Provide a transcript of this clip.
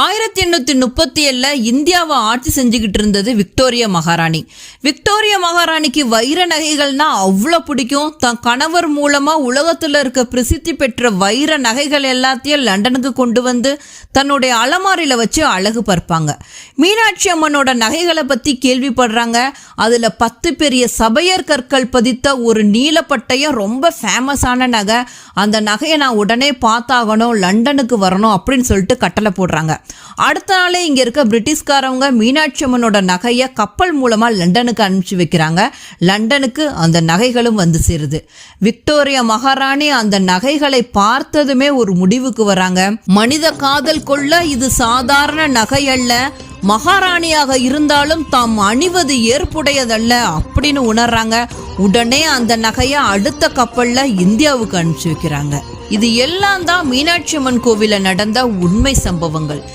1837 இந்தியாவை ஆட்சி செஞ்சுக்கிட்டு இருந்தது விக்டோரியா மகாராணி. விக்டோரியா மகாராணிக்கு வைர நகைகள்னா அவ்வளோ பிடிக்கும். தன் கணவர் மூலமா உலகத்துல இருக்க பிரசித்தி பெற்ற வைர நகைகள் எல்லாத்தையும் லண்டனுக்கு கொண்டு வந்து தன்னுடைய அலமாரியில வச்சு அழகு பார்ப்பாங்க. மீனாட்சி அம்மனோட நகைகளை பத்தி கேள்விப்படுறாங்க. அதுல 10 பெரிய சபையர் கற்கள் பதித்த ஒரு நீலப்பட்டையும் ரொம்ப ஃபேமஸான நகை. அந்த நகையை நான் உடனே பார்த்தாகணும், லண்டனுக்கு வரணும் அப்படின்னு சொல்லிட்டு கட்டளை போடுறாங்க. அடுத்த நாளே இங்க இருக்க பிரிட்டிஷ்காரவங்க மீனாட்சி அம்மனோட நகையை கப்பல் மூலமா லண்டனுக்கு அனுப்பிச்சு வைக்கிறாங்க. லண்டனுக்கு அந்த நகைகளும் வந்து சேருது. விக்டோரியா மகாராணி அந்த நகைகளை பார்த்ததுமே ஒரு முடிவுக்கு வராங்க. மனித காதல் கொள்ள இது சாதாரண நகை அல்ல, மகாராணியாக இருந்தாலும் தாம் அணிவது ஏற்புடையதல்ல அப்படின்னு உணர்றாங்க. உடனே அந்த நகையை அடுத்த கப்பல்ல இந்தியாவுக்கு அனுப்பிச்சு வைக்கிறாங்க. இது எல்லாம் தான் மீனாட்சி அம்மன் கோவில நடந்த உண்மை சம்பவங்கள்.